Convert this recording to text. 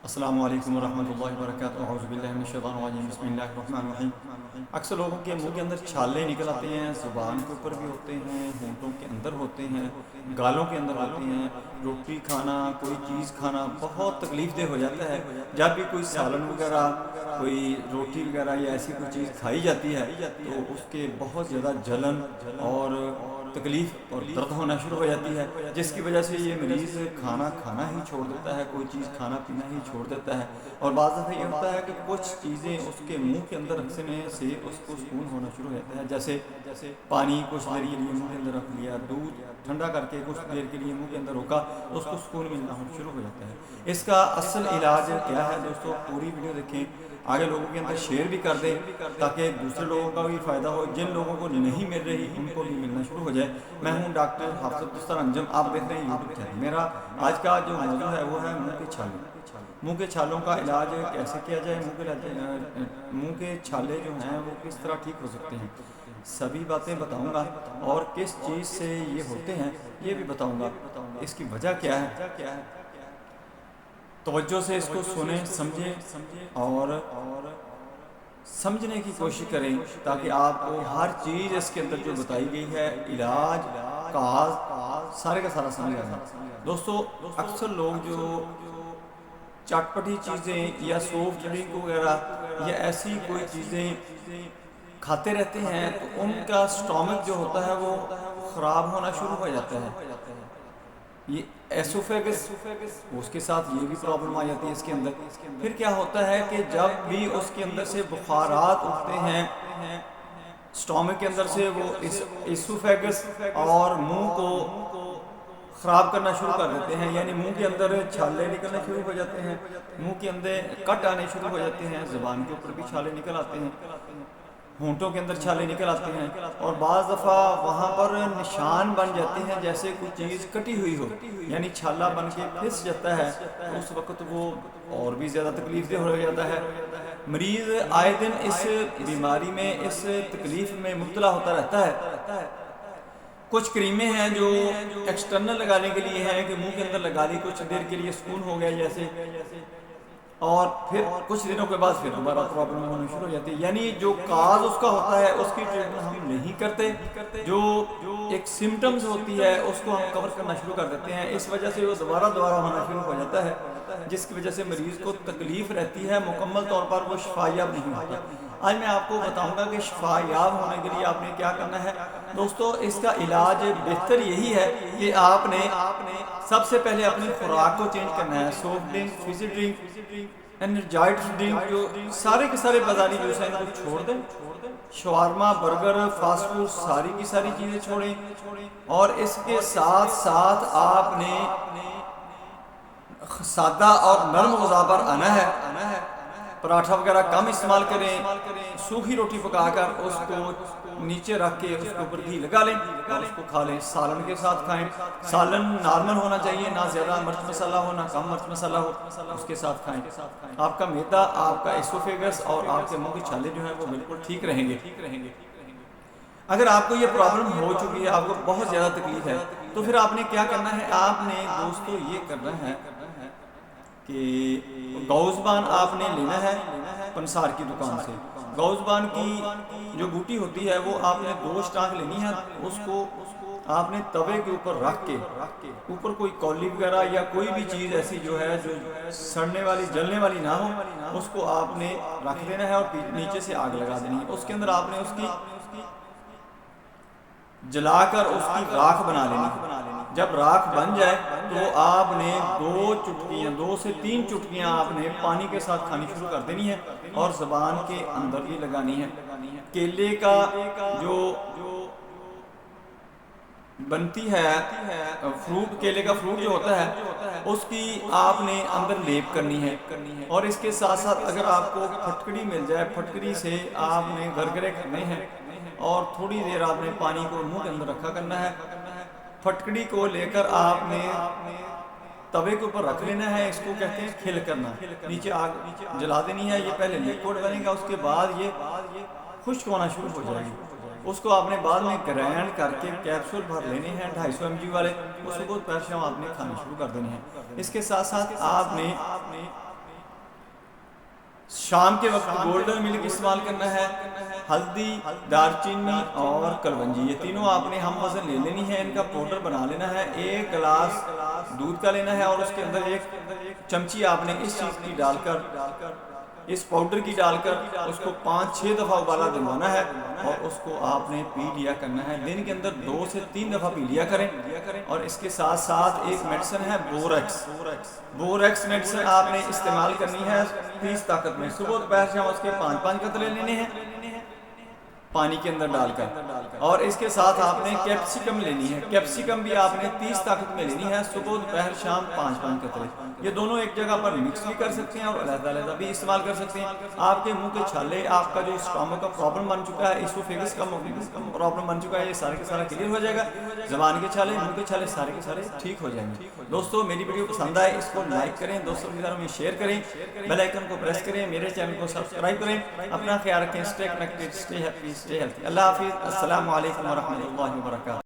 السلام علیکم ورحمۃ اللہ وبرکاتہ اعوذ باللہ من الشیطان الرجیم بسم اللہ الرحمن الرحیم۔ اکثر لوگوں کے منہ کے اندر چھالے نکل آتے ہیں، زبان کے اوپر بھی ہوتے ہیں، ہونٹوں کے اندر ہوتے ہیں، گالوں کے اندر ہوتے ہیں۔ روٹی کھانا، کوئی چیز کھانا بہت تکلیف دہ ہو جاتا ہے۔ جب بھی کوئی سالن وغیرہ، کوئی روٹی وغیرہ یا ایسی کوئی چیز کھائی جاتی ہے تو اس کے بہت زیادہ جلن اور تکلیف اور درد ہونا شروع ہو جاتی ہے، جس کی وجہ سے یہ مریض کھانا کھانا ہی چھوڑ دیتا ہے، کوئی چیز کھانا پینا ہی چھوڑ دیتا ہے۔ اور بعض دفعہ یہ ہوتا ہے کہ کچھ چیزیں اس کے منہ کے اندر رکھنے سے اس کو سکون ہونا شروع ہو جاتا ہے، جیسے پانی کچھ دیر کے لیے منہ کے اندر رکھ لیا، دودھ ٹھنڈا کر کے کچھ دیر کے لیے منہ کے اندر روکا تو اس کو سکون ملنا شروع ہو جاتا ہے۔ اس کا اصل علاج کیا ہے دوستو؟ پوری ویڈیو دیکھیں، آگے لوگوں کے اندر شیئر بھی کر دیں تاکہ دوسرے لوگوں کا بھی فائدہ ہو، جن لوگوں کو نہیں مل رہی ان کو بھی ملنا شروع ہو جائے۔ میں ہوں ڈاکٹر حافظ عبدالستار انجم، آپ دیکھ رہے ہیں یوٹیوب چینل۔ میرا آج کا جو موضوع ہے وہ ہے منہ کے چھالے۔ منہ کے چھالوں کا علاج کیسے کیا جائے، منہ کے چھالے جو ہیں وہ کس طرح ٹھیک ہو سکتے ہیں، سبھی باتیں بتاؤں گا، اور کس چیز سے یہ ہوتے ہیں یہ بھی بتاؤں گا، اس کی وجہ کیا ہے۔ توجہ سے اس کو سنیں، سمجھیں اور سمجھنے کی کوشش کریں تاکہ آپ کو ہر چیز اس کے اندر جو بتائی گئی ہے، علاج، کاز، سارے کا سارا سمجھ آ جائے۔ دوستو اکثر لوگ جو چٹپٹی چیزیں یا سافٹ ڈرنک وغیرہ یا ایسی کوئی چیزیں کھاتے رہتے ہیں تو ان کا سٹامک جو ہوتا ہے وہ خراب ہونا شروع ہو جاتا ہے۔ یہ ایسوفیگس، اس کے ساتھ یہ بھی پرابلم آ جاتی ہے اس کے اندر۔ پھر کیا ہوتا ہے کہ جب بھی اس کے اندر سے بخارات اٹھتے ہیں سٹامک کے اندر سے، وہ ایسوفیگس اور منہ کو خراب کرنا شروع کر دیتے ہیں، یعنی منہ کے اندر چھالے نکلنے شروع ہو جاتے ہیں، منہ کے اندر کٹ آنے شروع ہو جاتے ہیں، زبان کے اوپر بھی چھالے نکل آتے ہیں، ہونٹوں کے اندر چھالے نکل آتے ہیں، اور بعض دفعہ وہاں پر نشان بن جاتے ہیں جیسے کوئی چیز کٹی ہوئی ہو، یعنی چھالا بن کے پھس جاتا ہے تو اس وقت وہ اور بھی زیادہ تکلیف دہ ہو جاتا ہے۔ مریض آئے دن اس بیماری میں، اس تکلیف میں مبتلا ہوتا رہتا ہے۔ کچھ کریمیں ہیں جو ایکسٹرنل لگانے کے لیے ہیں کہ منہ کے اندر لگا لی، کچھ دیر کے لیے سکون ہو گیا جیسے، اور پھر کچھ دنوں کے بعد پھر دوبارہ پرابلم ہونا شروع ہو جاتی ہے، یعنی جو کاز اس کا ہوتا ہے اس کی ٹریٹمنٹ ہم نہیں کرتے، جو ایک سمٹمز ہوتی ہے اس کو ہم کور کرنا شروع کر دیتے ہیں، اس وجہ سے وہ دوبارہ ہونا شروع ہو جاتا ہے، جس کی وجہ سے مریض کو تکلیف رہتی ہے، مکمل طور پر وہ شفا یاب نہیں ہوتا۔ آج میں آپ کو بتاؤں گا کہ شفا یاب ہونے کے لیے آپ نے کیا کرنا ہے۔ دوستو اس کا علاج بہتر یہی ہے کہ آپ نے سب سے پہلے اپنی خوراک کو چینج کرنا ہے۔ Soft drink, fizzy drink, energised drink, جو سارے کے سارے بازاری جوس ہیں ان کو چھوڑ دیں، شاورما، برگر، فاسٹ فوڈ، ساری کی ساری چیزیں چھوڑیں، اور اس کے ساتھ ساتھ آپ نے سادہ اور نرم غذا پر آنا ہے۔ پراٹھا وغیرہ کم استعمال کریں، سوکھی روٹی پکا کر اس کو نیچے رکھ کے اس کے اوپر گھی لگا لیں اور اس کو کھا لیں، سالن کے ساتھ کھائیں۔ سالن نارمل ہونا چاہیے، نہ زیادہ مرچ مسالہ ہو نہ کم مرچ مسالہ ہو، اس کے ساتھ کھائیں۔ آپ کا معدہ، آپ کا ایسوفیگس اور آپ کے منہ کے چھالے جو ہیں وہ بالکل ٹھیک رہیں گے۔ اگر آپ کو یہ پرابلم ہو چکی ہے، آپ کو بہت زیادہ تکلیف ہے، تو پھر آپ نے کیا کرنا ہے؟ آپ نے دوستو یہ کرنا ہے کہ گوزبان آپ نے لینا ہے پنسار کی دکان سے۔ گوزبان کی جو بوٹی ہوتی ہے وہ آپ نے 2 اسٹانگ لینی ہے، اس کو آپ نے توے کے اوپر رکھ کے، اوپر کوئی کولی وغیرہ یا کوئی بھی چیز ایسی جو ہے جو سڑنے والی جلنے والی نہ ہو، اس کو آپ نے رکھ دینا ہے اور نیچے سے آگ لگا دینی ہے۔ اس کے اندر آپ نے اس کی جلا کر اس کی راکھ بنا لینی۔ جب راکھ بن جائے تو آپ نے 2 سے 3 چٹکیاں آپ نے پانی کے ساتھ کھانی شروع کر دینی ہے اور زبان کے اندر بھی لگانی ہے۔ کیلے کا جو بنتی ہے فروٹ، کیلے کا فروٹ جو ہوتا ہے اس کی آپ نے اندر لیپ کرنی ہے، اور اس کے ساتھ ساتھ اگر آپ کو پھٹکڑی مل جائے، پھٹکڑی سے آپ نے گرگرے کرنے ہیں اور تھوڑی دیر آپ نے پانی کو منہ کے اندر رکھا کرنا ہے۔ پھٹکڑی کو لے کر آپ نے توے کے اوپر رکھ لینا ہے، اس کو کہتے ہیں کھل کرنا، نیچے آگ جلا دینی ہے۔ یہ پہلے لیکوڈ بنے گا، اس کے بعد یہ خشک ہونا شروع ہو جائے گی۔ اس کو آپ نے بعد میں گرینڈ کر کے کیپسول بھر لینے ہیں 250 mg والے، اس کو پیر شام آپ نے کھانا شروع کر دینے ہیں۔ اس کے ساتھ ساتھ آپ نے شام کے وقت گولڈن ملک استعمال کرنا ہے، ہلدی، دار چینی اور کلونجی، یہ تینوں آپ نے ہم وزن لے لینی ہے، ان کا پاؤڈر بنا لینا ہے، 1 گلاس دودھ کا لینا ہے اور اس کے اندر 1 چمچی آپ نے اس چیز کی ڈال کر، اس پاؤڈر کی ڈال کر اس کو 5-6 دفعہ ابالا دلوانا ہے اور اس کو آپ نے پی لیا کرنا ہے، دن کے اندر 2 سے 3 دفعہ پی لیا کریں۔ اور اس کے ساتھ ساتھ ایک میڈیسن ہے بوریکس میڈیسن آپ نے استعمال کرنی ہے 30 طاقت میں، صبح دوپہر شام اس کے 5-5 قطرے لینے ہیں پانی کے اندر ڈال کر، اور اس کے ساتھ آپ نے کیپسیکم لینی ہے، کیپسیکم بھی آپ نے 30 طاقت میں لینی ہے، صبح دوپہر شام 5-5 قطرے، یہ دونوں ایک جگہ پر مکس بھی کر سکتے ہیں اور علیحدہ علیحدہ بھی استعمال کر سکتے ہیں۔ آپ کے منہ کے چھالے، آپ کا جو اسٹامک کا پرابلم بن چکا ہے، اسوفیگس کا پرابلم بن چکا ہے، یہ سارے کے سارا کلیئر ہو جائے گا، زبان کے چھالے، منہ کے چھالے سارے کے سارے ٹھیک ہو جائیں گے۔ دوستو میری ویڈیو پسند آئے اس کو لائک کریں، دوستوں کے گھروں میں شیئر کریں، بیل آئیکن کو پریس کریں، میرے چینل کو سبسکرائب کریں، اپنا خیال رکھیں، stay connected, stay happy, stay healthy. اللہ حافظ، السلام علیکم ورحمۃ اللہ وبرکاتہ۔